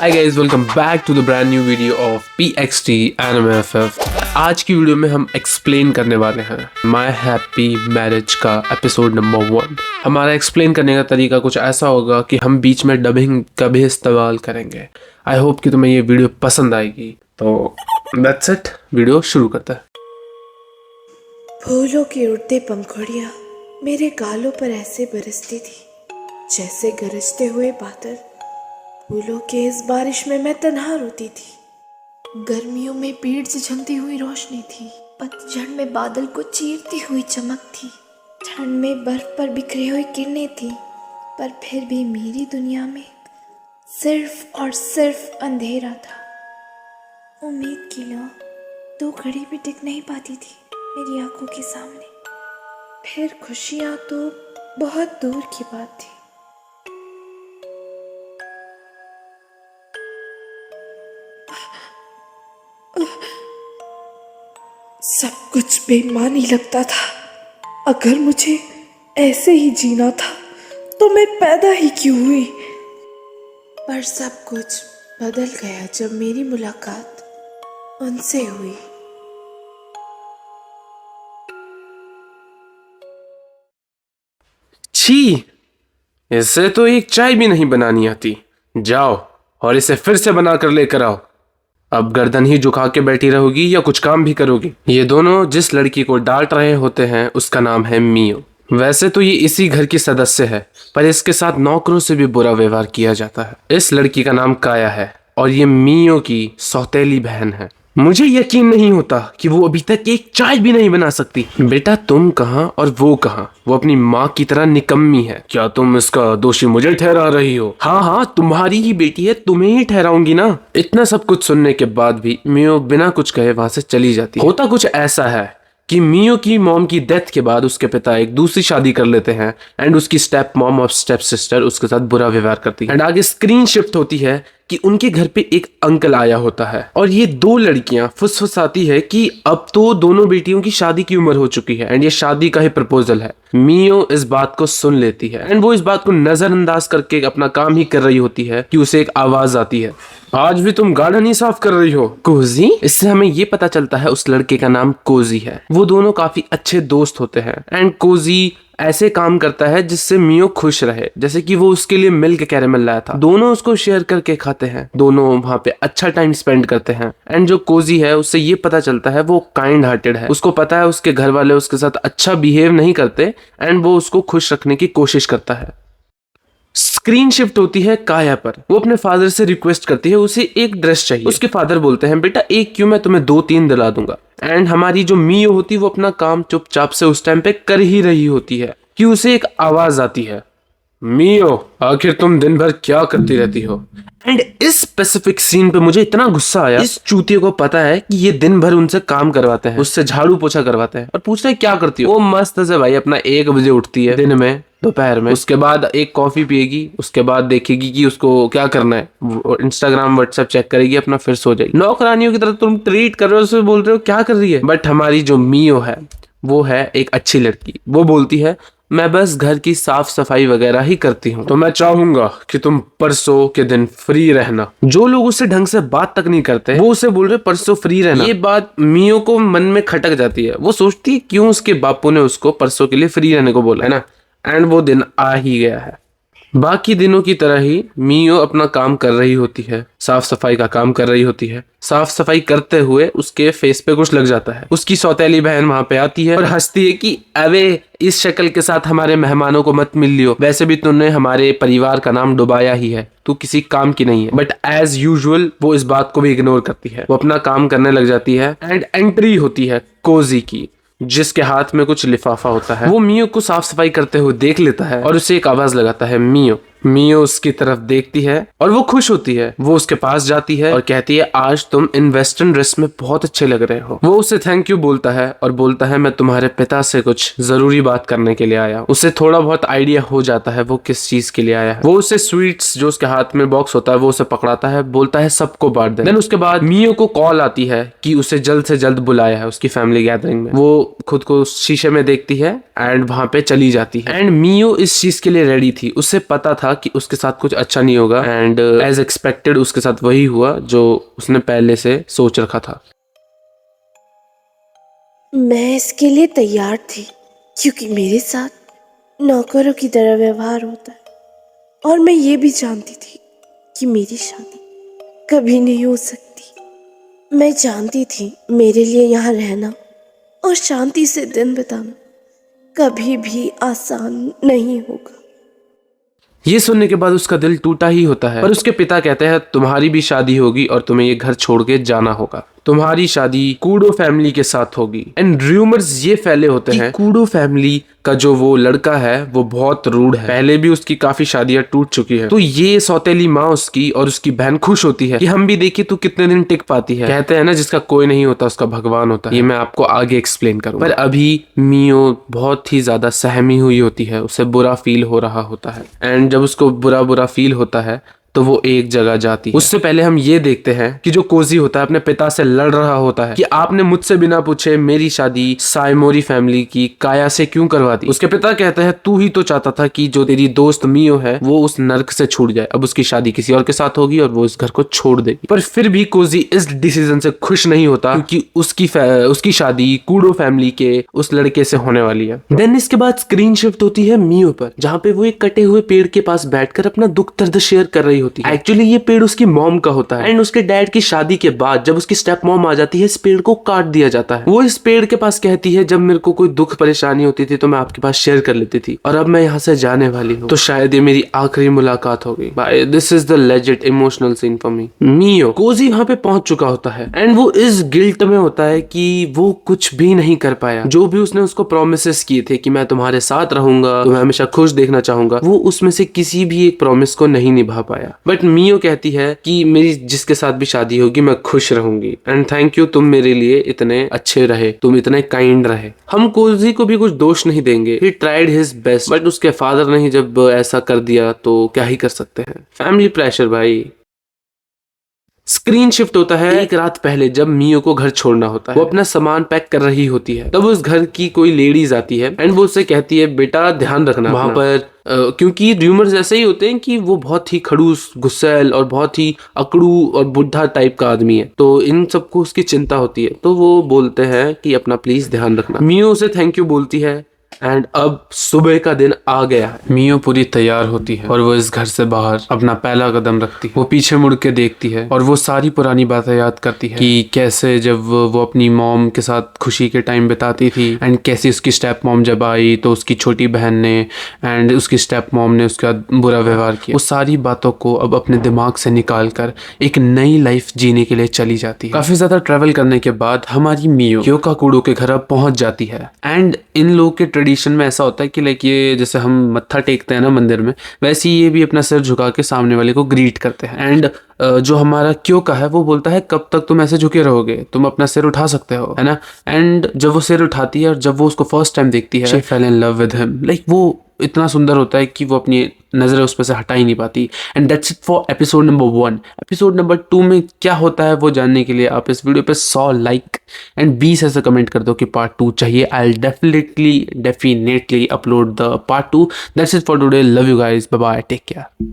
Hi guys, welcome back to the brand new video of PXT Anime FF। आज की video में हम explain करने वाले हैं माई हैप्पी मैरिज का एपिसोड नंबर 1। हमारा एक्सप्लेन करने का तरीका कुछ ऐसा होगा कि हम बीच में डबिंग का भी इस्तेमाल करेंगे। आई होप कि तुम्हें ये वीडियो पसंद आएगी। तो दैट्स इट, वीडियो शुरू करता है। फूलों की उड़ती पंखुड़ियाँ मेरे गालों पर ऐसे बरसती थी जैसे गरजते हुए बादल। फूलों के इस बारिश में मैं तन्हा रोती थी। गर्मियों में पेड़ से झलती हुई रोशनी थी, पतझड़ में बादल को चीरती हुई चमक थी, ठंड में बर्फ पर बिखरी हुई किरणें थी। पर फिर भी मेरी दुनिया में सिर्फ और सिर्फ अंधेरा था। उम्मीद की लौ 2 घड़ी भी टिक नहीं पाती थी मेरी आंखों के सामने। फिर खुशियाँ तो बहुत दूर की बात थी। सब कुछ बेमानी लगता था। अगर मुझे ऐसे ही जीना था तो मैं पैदा ही क्यों हुई। पर सब कुछ बदल गया जब मेरी मुलाकात उनसे हुई। छी, इससे तो एक चाय भी नहीं बनानी आती। जाओ और इसे फिर से बना कर लेकर आओ। अब गर्दन ही झुका के बैठी रहोगी या कुछ काम भी करोगी? ये दोनों जिस लड़की को डांट रहे होते हैं उसका नाम है मियो। वैसे तो ये इसी घर की सदस्य है, पर इसके साथ नौकरों से भी बुरा व्यवहार किया जाता है। इस लड़की का नाम काया है और ये मियो की सौतेली बहन है। मुझे यकीन नहीं होता कि वो अभी तक एक चाय भी नहीं बना सकती। बेटा तुम कहाँ और वो कहाँ? वो अपनी माँ की तरह निकम्मी है। क्या तुम इसका दोषी मुझे ठहरा रही हो? हाँ हाँ, तुम्हारी ही बेटी है, तुम्हें ही ठहराऊंगी ना। इतना सब कुछ सुनने के बाद भी मियो बिना कुछ कहे वहां से चली जाती है। होता कुछ ऐसा है कि मियो की मॉम की डेथ के बाद उसके पिता एक दूसरी शादी कर लेते हैं एंड उसकी स्टेप मॉम और स्टेप सिस्टर उसके साथ बुरा व्यवहार करती है। एंड आगे स्क्रीन शिफ्ट होती है कि उनके घर पे एक अंकल आया होता है और ये 2 लड़कियां फुसफुसाती है कि अब तो दोनों बेटियों की शादी की उम्र हो चुकी है एंड ये शादी का ही प्रपोजल है। मियो इस बात को सुन लेती है एंड वो इस बात को नजरअंदाज करके अपना काम ही कर रही होती है कि उसे एक आवाज आती है, आज भी तुम गार्डन ही साफ कर रही हो कोजी। इससे हमें ये पता चलता है उस लड़के का नाम कोजी है। वो दोनों काफी अच्छे दोस्त होते हैं एंड कोजी ऐसे काम करता है जिससे मियो खुश रहे। जैसे कि वो उसके लिए मिल्क कैरेमल लाया था, दोनों उसको शेयर करके खाते हैं, दोनों वहां पे अच्छा टाइम स्पेंड करते हैं। एंड जो कोजी है उससे ये पता चलता है वो काइंड हार्टेड है। उसको पता है उसके घर वाले उसके साथ अच्छा बिहेव नहीं करते एंड वो उसको खुश रखने की कोशिश करता है। स्क्रीन शिफ्ट होती है काया पर। वो अपने फादर से रिक्वेस्ट करती है उसे एक ड्रेस चाहिए। उसके फादर बोलते हैं बेटा एक क्यों, मैं तुम्हें 2-3 दिला दूंगा। एंड हमारी जो मियो होती है वो अपना काम चुपचाप से उस टाइम पे कर ही रही होती है कि उसे एक आवाज आती है, मियो आखिर तुम दिन भर क्या करती रहती हो। एंड इस स्पेसिफिक सीन पे मुझे इतना गुस्सा आया। इस चूतिए को पता है कि ये दिन भर उनसे काम करवाते हैं, उससे झाड़ू पोछा करवाते हैं और पूछते हैं क्या करती हो। वो मस्त से भाई अपना 1 बजे उठती है दिन में, दोपहर में, उसके बाद एक कॉफी पिएगी, उसके बाद देखेगी कि उसको क्या करना है, इंस्टाग्राम व्हाट्सएप चेक करेगी, अपना फिर सो जाएगी। नौकरानियों की तरह तुम ट्रीट कर रहे हो, उससे बोल रहे हो क्या कर रही है। बट हमारी जो मियो है वो है एक अच्छी लड़की। वो बोलती है मैं बस घर की साफ सफाई वगैरह ही करती हूँ, तो मैं चाहूंगा कि तुम परसों के दिन फ्री रहना। जो लोग उससे ढंग से बात तक नहीं करते वो उसे बोल रहे परसों फ्री रहना। ये बात मियो को मन में खटक जाती है। वो सोचती है क्यों उसके बापू ने उसको परसों के लिए फ्री रहने को बोला है ना। एंड वो दिन आ ही गया है। बाकी दिनों की तरह ही मियो अपना काम कर रही होती है, साफ सफाई का काम कर रही होती है। साफ सफाई करते हुए उसके फेस पे कुछ लग जाता है। उसकी सौतेली बहन वहां पे आती है और हंसती है कि अबे इस शक्ल के साथ हमारे मेहमानों को मत मिल लियो, वैसे भी तूने हमारे परिवार का नाम डुबाया ही है, तू किसी काम की नहीं है। बट एज यूजुअल वो इस बात को भी इग्नोर करती है। वो अपना काम करने लग जाती है एंड एंट्री होती है कोजी की, जिसके हाथ में कुछ लिफाफा होता है। वो मियो को साफ सफाई करते हुए देख लेता है और उसे एक आवाज लगाता है मियो। मियो उसकी तरफ देखती है और वो खुश होती है। वो उसके पास जाती है और कहती है आज तुम इन वेस्टर्न ड्रेस में बहुत अच्छे लग रहे हो। वो उसे थैंक यू बोलता है और बोलता है मैं तुम्हारे पिता से कुछ जरूरी बात करने के लिए आया। उसे थोड़ा बहुत आइडिया हो जाता है वो किस चीज के लिए आया है। वो उसे स्वीट्स जो उसके हाथ में बॉक्स होता है वो उसे पकड़ाता है, बोलता है सबको बांट दे। देन उसके बाद मियो को कॉल आती है कि उसे जल्द से जल्द बुलाया है उसकी फैमिली गैदरिंग में। वो खुद को शीशे में देखती है एंड वहां पे चली जाती है। एंड मियो इस चीज के लिए रेडी थी। उसे पता था कि उसके साथ कुछ अच्छा नहीं होगा एंड एज एक्सपेक्टेड उसके साथ वही हुआ जो उसने पहले से सोच रखा था। मैं इसके लिए तैयार थी क्योंकि मेरे साथ नौकरों की तरह व्यवहार होता है और मैं ये भी जानती थी कि मेरी शादी कभी नहीं हो सकती। मैं जानती थी मेरे लिए यहाँ रहना और शांति से दिन बिताना कभी भी आसान नहीं होगा। ये सुनने के बाद उसका दिल टूटा ही होता है, पर उसके पिता कहते हैं तुम्हारी भी शादी होगी और तुम्हें ये घर छोड़ के जाना होगा। तुम्हारी शादी कूडो फैमिली के साथ होगी। एंड रूमर्स ये फैले होते हैं कूडो फैमिली का जो वो लड़का है वो बहुत रूड है, पहले भी उसकी काफी शादियां टूट चुकी है। तो ये सौतेली माँ उसकी और उसकी बहन खुश होती है कि हम भी देखिए तू कितने दिन टिक पाती है। कहते हैं ना जिसका कोई नहीं होता उसका भगवान होता है। ये मैं आपको आगे एक्सप्लेन करूंगा। पर अभी मियो बहुत ही ज्यादा सहमी हुई होती है, उसे बुरा फील हो रहा होता है। एंड जब उसको बुरा फील होता है तो वो एक जगह जाती है। उससे पहले हम ये देखते हैं कि जो कोजी होता है अपने पिता से लड़ रहा होता है कि आपने मुझसे बिना पूछे मेरी शादी साइमोरी फैमिली की काया से क्यों करवा दी। उसके पिता कहते हैं तू ही तो चाहता था कि जो तेरी दोस्त मियो है वो उस नर्क से छूट जाए, अब उसकी शादी किसी और के साथ होगी और वो इस घर को छोड़ देगी। पर फिर भी कोजी इस डिसीजन से खुश नहीं होता क्योंकि उसकी शादी कूडो फैमिली के उस लड़के से होने वाली है। देन इसके बाद स्क्रीन शिफ्ट होती है मियो पर, जहाँ पे वो एक कटे हुए पेड़ के पास बैठकर अपना दुख दर्द शेयर कर रही होती है। एक्चुअली ये पेड़ उसकी मॉम का होता है एंड उसके डैड की शादी के बाद जब उसकी स्टेप मॉम आ जाती है इस पेड़ को काट दिया जाता है। वो इस पेड़ के पास कहती है जब मेरे को कोई दुख परेशानी होती थी तो मैं आपके पास शेयर कर लेती थी और अब मैं यहाँ से जाने वाली हूँ तो शायद ये मेरी आखिरी मुलाकात हो गई। This is the legit emotional scene for me. मियो कोजी वहां पे पहुंच चुका होता है एंड वो इस गिल्ट में होता है कि वो कुछ भी नहीं कर पाया। जो भी उसने उसको प्रोमिस किए थे कि मैं तुम्हारे साथ रहूंगा, तुम्हें हमेशा खुश देखना चाहूंगा, वो उसमें से किसी भी एक प्रॉमिस को नहीं निभा पाया। बट मियो कहती है कि मेरी जिसके साथ भी शादी होगी मैं खुश रहूंगी एंड थैंक यू, तुम मेरे लिए इतने अच्छे रहे, तुम इतने काइंड रहे। हम कोजी को भी कुछ दोष नहीं देंगे, he tried his best, but उसके फादर ने ही जब ऐसा कर दिया तो क्या ही कर सकते हैं। फैमिली प्रेशर भाई। स्क्रीन शिफ्ट होता है एक रात पहले जब मियो को घर छोड़ना होता है। वो अपना सामान पैक कर रही होती है, तब उस घर की कोई लेडीज आती है एंड वो उससे कहती है बेटा ध्यान रखना वहां पर क्योंकि र्यूमर्स ऐसे ही होते हैं कि वो बहुत ही खड़ूस, गुस्सैल और बहुत ही अकड़ू और बुढ़ा टाइप का आदमी है, तो इन सबको उसकी चिंता होती है। तो वो बोलते हैं कि अपना प्लीज ध्यान रखना। मियो उसे थैंक यू बोलती है एंड अब सुबह का दिन आ गया है। मियो पूरी तैयार होती है और वो इस घर से बाहर अपना पहला कदम रखती है। वो पीछे मुड़ के देखती है और वो सारी पुरानी बातें याद करती है कि कैसे जब वो अपनी मॉम के साथ खुशी के टाइम बिताती थी एंड कैसे उसकी स्टेप मॉम जब आई तो उसकी छोटी बहन ने एंड उसकी स्टेप मॉम ने उसका बुरा व्यवहार किया। वो सारी बातों को अब अपने दिमाग से निकाल कर एक नई लाइफ जीने के लिए चली जाती है। काफी ज्यादा ट्रेवल करने के बाद हमारी मियो क्योकाकुडो के घर अब पहुंच जाती है एंड इन लोगों के ट्रेडिशन में ऐसा होता है कि लाइक ये जैसे हम मत्था टेकते हैं ना मंदिर में, वैसे ही ये भी अपना सिर झुका के सामने वाले को ग्रीट करते हैं। एंड जो हमारा क्यों का है वो बोलता है कब तक तुम ऐसे झुके रहोगे, तुम अपना सिर उठा सकते हो, है ना। एंड जब वो सिर उठाती है और जब वो उसको फर्स्ट टाइम देखती है she fail in love with him. Like वो इतना सुंदर होता है कि वो अपनी नजरें उस पर से हटा ही नहीं पाती। And that's it for episode number 1। Episode number 2 में क्या होता है वो जानने के लिए आप इस वीडियो पे 100 लाइक एंड 20 ऐसे कमेंट कर दो कि पार्ट 2 चाहिए। I definitely upload the part 2। That's it for today. Love you guys, bye bye, take care.